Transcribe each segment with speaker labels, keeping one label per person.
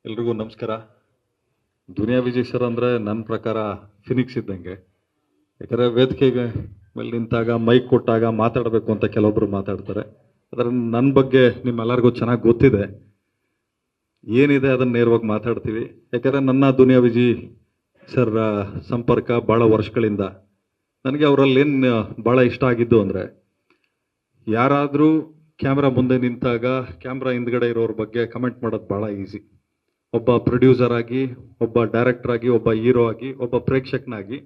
Speaker 1: ಎಲ್ರಿಗೂ ನಮಸ್ಕಾರ. ದುನಿಯಾ ವಿಜಯ್ ಸರ್ ಅಂದರೆ ನನ್ನ ಪ್ರಕಾರ ಫಿನಿಕ್ಸ್ ಇದ್ದಂಗೆ. ಯಾಕಂದರೆ ವೇದಿಕೆಗೆ ಮೇಲೆ ನಿಂತಾಗ ಮೈಕ್ ಕೊಟ್ಟಾಗ ಮಾತಾಡಬೇಕು ಅಂತ ಕೆಲವೊಬ್ಬರು ಮಾತಾಡ್ತಾರೆ. ಆದರೆ ನನ್ನ ಬಗ್ಗೆ ನಿಮ್ಮೆಲ್ಲರಿಗೂ ಚೆನ್ನಾಗಿ ಗೊತ್ತಿದೆ, ಏನಿದೆ ಅದನ್ನು ನೇರವಾಗಿ ಮಾತಾಡ್ತೀವಿ. ಯಾಕಂದರೆ ನನ್ನ ದುನಿಯಾ ವಿಜಯ್ ಸರ್ ಸಂಪರ್ಕ ಭಾಳ ವರ್ಷಗಳಿಂದ. ನನಗೆ ಅವರಲ್ಲಿ ಏನು ಭಾಳ ಇಷ್ಟ ಆಗಿದ್ದು ಅಂದರೆ, ಯಾರಾದರೂ ಕ್ಯಾಮ್ರಾ ಮುಂದೆ ನಿಂತಾಗ ಕ್ಯಾಮ್ರಾ ಹಿಂದ್ಗಡೆ ಇರೋರ ಬಗ್ಗೆ ಕಮೆಂಟ್ ಮಾಡೋದು ಭಾಳ ಈಸಿ. ಒಬ್ಬ ಪ್ರೊಡ್ಯೂಸರ್ ಆಗಿ, ಒಬ್ಬ ಡೈರೆಕ್ಟರ್ ಆಗಿ, ಒಬ್ಬ ಹೀರೋ ಆಗಿ, ಒಬ್ಬ ಪ್ರೇಕ್ಷಕನಾಗಿ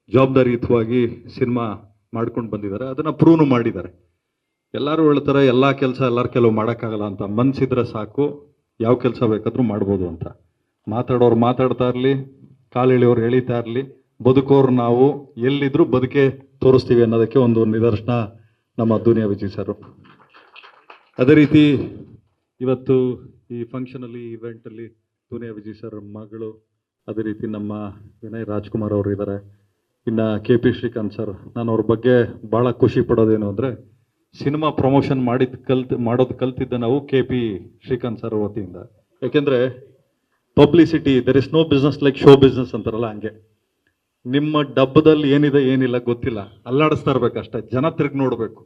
Speaker 1: ಜವಾಬ್ದಾರಿಯುತವಾಗಿ ಸಿನಿಮಾ ಮಾಡ್ಕೊಂಡು ಬಂದಿದ್ದಾರೆ. ಅದನ್ನು ಪ್ರೂವ್ನು ಮಾಡಿದ್ದಾರೆ. ಎಲ್ಲರೂ ಹೇಳ್ತಾರೆ ಎಲ್ಲ ಕೆಲಸ ಎಲ್ಲರ ಕೆಲವು ಮಾಡೋಕ್ಕಾಗಲ್ಲ ಅಂತ. ಮನಸ್ಸಿದ್ರೆ ಸಾಕು, ಯಾವ ಕೆಲಸ ಬೇಕಾದರೂ ಮಾಡ್ಬೋದು ಅಂತ. ಮಾತಾಡೋರು ಮಾತಾಡ್ತಾ ಇರಲಿ, ಕಾಲು ಎಳೆಯೋರು ಎಳಿತಾ ಇರಲಿ, ಬದುಕೋರು ನಾವು ಎಲ್ಲಿದ್ರೂ ಬದುಕೆ ತೋರಿಸ್ತೀವಿ ಅನ್ನೋದಕ್ಕೆ ಒಂದು ನಿದರ್ಶನ ನಮ್ಮ ದುನಿಯಾ ವಿಜಯ್ ಸರ್. ಅದೇ ರೀತಿ ಇವತ್ತು ಈ ಫಂಕ್ಷನಲ್ಲಿ, ಇವೆಂಟಲ್ಲಿ ದುನಿಯಾ ವಿಜಯ್ ಸರ್ ಮಗಳು, ಅದೇ ರೀತಿ ನಮ್ಮ ವಿನಯ್ ರಾಜ್ಕುಮಾರ್ ಅವರು ಇದ್ದಾರೆ, ಇನ್ನು KP ಶ್ರೀಕಾಂತ್ ಸರ್. ನಾನು ಅವ್ರ ಬಗ್ಗೆ ಭಾಳ ಖುಷಿ ಪಡೋದೇನು ಅಂದರೆ, ಸಿನಿಮಾ ಪ್ರಮೋಷನ್ ಮಾಡೋದು ಕಲ್ತಿದ್ದ ನಾವು KP ಶ್ರೀಕಾಂತ್ ಸರ್ ವತಿಯಿಂದ. ಯಾಕೆಂದರೆ publicity, there is no business like show business ಅಂತಾರಲ್ಲ, ಹಂಗೆ ನಿಮ್ಮ ಡಬ್ಬದಲ್ಲಿ ಏನಿದೆ ಏನಿಲ್ಲ ಗೊತ್ತಿಲ್ಲ, ಅಲ್ಲಾಡಿಸ್ತಾ ಇರ್ಬೇಕಷ್ಟೇ, ಜನ ತಿರುಗಿ ನೋಡಬೇಕು.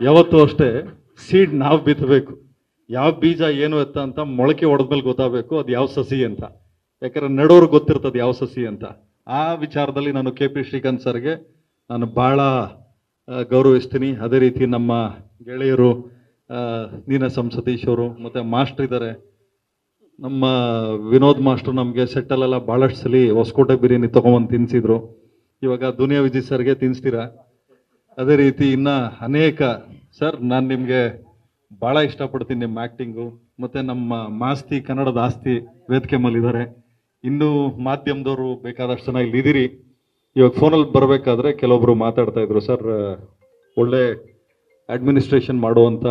Speaker 1: ಯಾವತ್ತೂ ಅಷ್ಟೇ ಸೀಡ್ ನಾವು ಬಿತ್ತಬೇಕು. ಯಾವ ಬೀಜ ಏನು ಎತ್ತ ಅಂತ ಮೊಳಕೆ ಹೊಡೆದ್ಮೇಲೆ ಗೊತ್ತಾಗಬೇಕು ಅದು ಯಾವ ಸಸಿ ಅಂತ. ಯಾಕಂದ್ರೆ ನೆಡೋರು ಗೊತ್ತಿರ್ತದೆ ಯಾವ ಸಸಿ ಅಂತ. ಆ ವಿಚಾರದಲ್ಲಿ ನಾನು KP ಶ್ರೀಕಾಂತ್ ಸರ್ಗೆ ನಾನು ಭಾಳ ಗೌರವಿಸ್ತೀನಿ. ಅದೇ ರೀತಿ ನಮ್ಮ ಗೆಳೆಯರು ನೀನಾಸಂ ಸತೀಶ್ ಅವರು, ಮತ್ತು ಮಾಸ್ಟರ್ ಇದ್ದಾರೆ, ನಮ್ಮ ವಿನೋದ್ ಮಾಸ್ಟರ್. ನಮಗೆ ಸೆಟ್ಟಲ್ಲೆಲ್ಲ ಭಾಳಷ್ಟು ಸಲ ಹೊಸಕೋಟೆ ಬಿರಿಯಾನಿ ತೊಗೊಂಬಂದು ತಿನ್ನಿಸಿದ್ರು. ಇವಾಗ ದುನಿಯಾ ವಿಜಯ್ ಸರ್ಗೆ ತಿನ್ನಿಸ್ತೀರಾ. ಅದೇ ರೀತಿ ಇನ್ನು ಅನೇಕ ಸರ್, ನಾನು ನಿಮಗೆ ಭಾಳ ಇಷ್ಟಪಡ್ತೀನಿ ನಿಮ್ಮ ಆ್ಯಕ್ಟಿಂಗು. ಮತ್ತು ನಮ್ಮ ಮಾಸ್ತಿ ಕನ್ನಡದ ಆಸ್ತಿ ವೇದಿಕೆ ಮೇಲಿದ್ದಾರೆ. ಇನ್ನೂ ಮಾಧ್ಯಮದವರು ಬೇಕಾದಷ್ಟು ಜನ ಇಲ್ಲಿ ಇದ್ದೀರಿ. ಇವಾಗ ಫೋನಲ್ಲಿ ಬರಬೇಕಾದ್ರೆ ಕೆಲವೊಬ್ಬರು ಮಾತಾಡ್ತಾ ಇದ್ರು, ಸರ್ ಒಳ್ಳೆ ಅಡ್ಮಿನಿಸ್ಟ್ರೇಷನ್ ಮಾಡುವಂಥ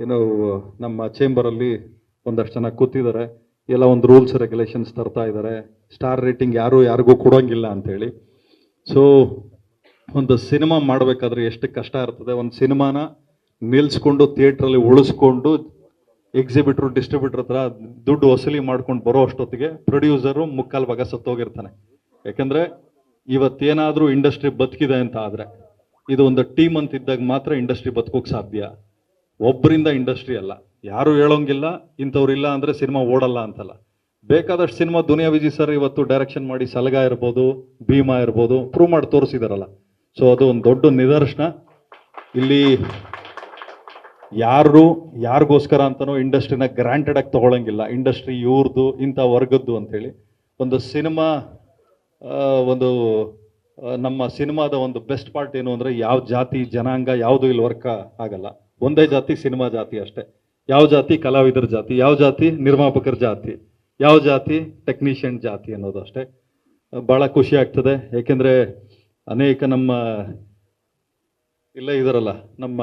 Speaker 1: ಏನೋ ನಮ್ಮ ಚೇಂಬರಲ್ಲಿ ಒಂದಷ್ಟು ಜನ ಕೂತಿದ್ದಾರೆ, ಎಲ್ಲ ಒಂದು ರೂಲ್ಸ್ ರೆಗ್ಯುಲೇಷನ್ಸ್ ತರ್ತಾ ಇದ್ದಾರೆ, ಸ್ಟಾರ್ ರೇಟಿಂಗ್ ಯಾರಿಗೂ ಕೊಡೋಂಗಿಲ್ಲ ಅಂಥೇಳಿ. ಸೊ ಒಂದು ಸಿನಿಮಾ ಮಾಡಬೇಕಾದ್ರೆ ಎಷ್ಟು ಕಷ್ಟ ಇರ್ತದೆ. ಒಂದು ಸಿನಿಮಾನ ನಿಲ್ಲಿಸ್ಕೊಂಡು ಥಿಯೇಟ್ರಲ್ಲಿ ಉಳಿಸ್ಕೊಂಡು ಎಕ್ಸಿಬಿಟ್ರು ಡಿಸ್ಟ್ರಿಬ್ಯೂಟರ್ ಹತ್ರ ದುಡ್ಡು ವಸೂಲಿ ಮಾಡ್ಕೊಂಡು ಬರೋ ಅಷ್ಟೊತ್ತಿಗೆ ಪ್ರೊಡ್ಯೂಸರು ಮುಕ್ಕಾಲು ಭಾಗ ಸತ್ತೋಗಿರ್ತಾನೆ. ಯಾಕಂದರೆ ಇವತ್ತೇನಾದರೂ ಇಂಡಸ್ಟ್ರಿ ಬದುಕಿದೆ ಅಂತ ಆದರೆ, ಇದು ಒಂದು ಟೀಮ್ ಅಂತ ಇದ್ದಾಗ ಮಾತ್ರ ಇಂಡಸ್ಟ್ರಿ ಬದುಕೋಕೆ ಸಾಧ್ಯ. ಒಬ್ಬರಿಂದ ಇಂಡಸ್ಟ್ರಿ ಅಲ್ಲ, ಯಾರು ಹೇಳೋಂಗಿಲ್ಲ ಇಂಥವ್ರಿಲ್ಲ ಅಂದರೆ ಸಿನಿಮಾ ಓಡಲ್ಲ ಅಂತಲ್ಲ. ಬೇಕಾದಷ್ಟು ಸಿನಿಮಾ ದುನಿಯಾ ವಿಜಯ್ ಸರ್ ಇವತ್ತು ಡೈರೆಕ್ಷನ್ ಮಾಡಿ, ಸಲಗ ಇರ್ಬೋದು, ಭೀಮಾ ಇರ್ಬೋದು, ಪ್ರೂವ್ ಮಾಡಿ ತೋರಿಸಿದಾರಲ್ಲ. ಸೊ ಅದು ಒಂದು ದೊಡ್ಡ ನಿದರ್ಶನ. ಇಲ್ಲಿ ಯಾರಿಗೋಸ್ಕರ ಅಂತನೋ ಇಂಡಸ್ಟ್ರಿನ ಗ್ರಾಂಟೆಡ್ ಆಗಿ ತಗೊಳ್ಳಂಗಿಲ್ಲ. ಇಂಡಸ್ಟ್ರಿ ಇವ್ರದ್ದು, ಇಂಥ ವರ್ಗದ್ದು ಅಂತೇಳಿ. ಒಂದು ಸಿನಿಮಾ, ನಮ್ಮ ಸಿನಿಮಾದ ಒಂದು ಬೆಸ್ಟ್ ಪಾರ್ಟ್ ಏನು ಅಂದರೆ, ಯಾವ ಜಾತಿ ಜನಾಂಗ ಯಾವುದು ಇಲ್ಲಿ ವರ್ಕ್ ಆಗಲ್ಲ. ಒಂದೇ ಜಾತಿ, ಸಿನಿಮಾ ಜಾತಿ ಅಷ್ಟೇ. ಯಾವ ಜಾತಿ ಕಲಾವಿದರ ಜಾತಿ, ಯಾವ ಜಾತಿ ನಿರ್ಮಾಪಕರ ಜಾತಿ, ಯಾವ ಜಾತಿ ಟೆಕ್ನಿಷಿಯನ್ ಜಾತಿ ಅನ್ನೋದು ಅಷ್ಟೇ. ಭಾಳ ಖುಷಿ ಆಗ್ತದೆ. ಏಕೆಂದರೆ ಅನೇಕ ನಮ್ಮ ಇಲ್ಲೇ ಇದಾರಲ್ಲ, ನಮ್ಮ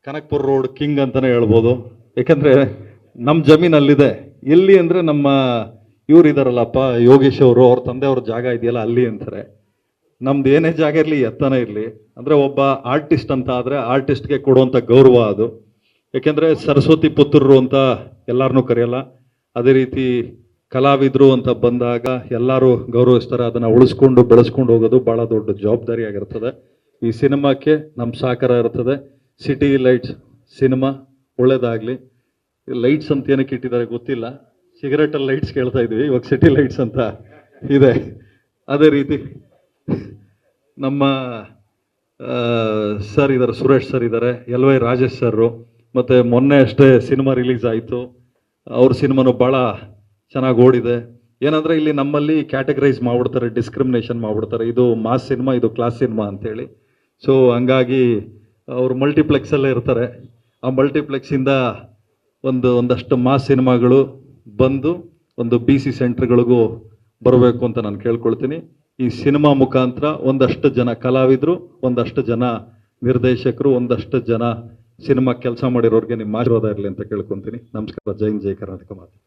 Speaker 1: ಕನಕ್ಪುರ ರೋಡ್ ಕಿಂಗ್ ಅಂತಲೇ ಹೇಳ್ಬೋದು. ಯಾಕಂದರೆ ನಮ್ಮ ಜಮೀನಲ್ಲಿದೆ. ಎಲ್ಲಿ ಅಂದರೆ ನಮ್ಮ ಇವ್ರು ಇದ್ದಾರಲ್ಲಪ್ಪ, ಯೋಗೇಶ್ ಅವರು, ಅವ್ರ ತಂದೆಯವ್ರ ಜಾಗ ಇದೆಯಲ್ಲ ಅಲ್ಲಿ ಅಂತಾರೆ. ನಮ್ದು ಏನೇ ಜಾಗ ಇರಲಿ, ಎತ್ತನೇ ಇರಲಿ, ಅಂದರೆ ಒಬ್ಬ ಆರ್ಟಿಸ್ಟ್ ಅಂತ ಆದರೆ ಆರ್ಟಿಸ್ಟ್ಗೆ ಕೊಡುವಂಥ ಗೌರವ ಅದು. ಯಾಕೆಂದರೆ ಸರಸ್ವತಿ ಪುತ್ರರು ಅಂತ ಎಲ್ಲರನ್ನೂ ಕರೆಯಲ್ಲ. ಅದೇ ರೀತಿ ಕಲಾವಿದರು ಅಂತ ಬಂದಾಗ ಎಲ್ಲರೂ ಗೌರವಿಸ್ತಾರೆ. ಅದನ್ನು ಉಳಿಸ್ಕೊಂಡು ಬೆಳೆಸ್ಕೊಂಡು ಹೋಗೋದು ಭಾಳ ದೊಡ್ಡ ಜವಾಬ್ದಾರಿ ಆಗಿರ್ತದೆ. ಈ ಸಿನಿಮಾಕ್ಕೆ ನಮ್ಮ ಸಹಕಾರ ಇರ್ತದೆ. ಸಿಟಿ ಲೈಟ್ಸ್ ಸಿನಿಮಾ ಒಳ್ಳೇದಾಗಲಿ. ಲೈಟ್ಸ್ ಅಂತ ಏನಕ್ಕೆ ಇಟ್ಟಿದ್ದಾರೆ ಗೊತ್ತಿಲ್ಲ, ಸಿಗರೇಟಲ್ಲಿ ಲೈಟ್ಸ್ ಕೇಳ್ತಾ ಇದ್ವಿ, ಇವಾಗ ಸಿಟಿ ಲೈಟ್ಸ್ ಅಂತ ಇದೆ. ಅದೇ ರೀತಿ ನಮ್ಮ ಸರ್ ಇದ್ದಾರೆ, ಸುರೇಶ್ ಸರ್ ಇದ್ದಾರೆ, LY ರಾಜೇಶ್ ಸರ್, ಮತ್ತು ಮೊನ್ನೆ ಅಷ್ಟೇ ಸಿನಿಮಾ ರಿಲೀಸ್ ಆಯಿತು. ಅವ್ರ ಸಿನಿಮಾನು ಭಾಳ ಚೆನ್ನಾಗಿ ಓಡಿದೆ. ಏನಂದರೆ ಇಲ್ಲಿ ನಮ್ಮಲ್ಲಿ ಕ್ಯಾಟಗರೈಸ್ ಮಾಡಿಬಿಡ್ತಾರೆ, ಡಿಸ್ಕ್ರಿಮಿನೇಷನ್ ಮಾಡಿಬಿಡ್ತಾರೆ, ಇದು ಮಾಸ್ ಸಿನಿಮಾ, ಇದು ಕ್ಲಾಸ್ ಸಿನಿಮಾ ಅಂತೇಳಿ. ಸೊ ಹಂಗಾಗಿ ಅವರು ಮಲ್ಟಿಪ್ಲೆಕ್ಸಲ್ಲೇ ಇರ್ತಾರೆ. ಆ ಮಲ್ಟಿಪ್ಲೆಕ್ಸಿಂದ ಒಂದಷ್ಟು ಮಾಸ್ ಸಿನಿಮಾಗಳು ಬಂದು ಒಂದು BC ಸೆಂಟ್ರ್ಗಳಿಗೂ ಬರಬೇಕು ಅಂತ ನಾನು ಕೇಳ್ಕೊಳ್ತೀನಿ. ಈ ಸಿನಿಮಾ ಮುಖಾಂತರ ಒಂದಷ್ಟು ಜನ ಕಲಾವಿದರು, ಒಂದಷ್ಟು ಜನ ನಿರ್ದೇಶಕರು, ಒಂದಷ್ಟು ಜನ ಸಿನಿಮಾ ಕೆಲಸ ಮಾಡಿರೋರಿಗೆ ನಿಮ್ಮ ಆಶೀರ್ವಾದ ಇರಲಿ ಅಂತ ಕೇಳ್ಕೊತೀನಿ. ನಮಸ್ಕಾರ. ಜೈ ಹಿಂದ್, ಜೈ ಕರ್ನಾಟಕ ಮಾತು.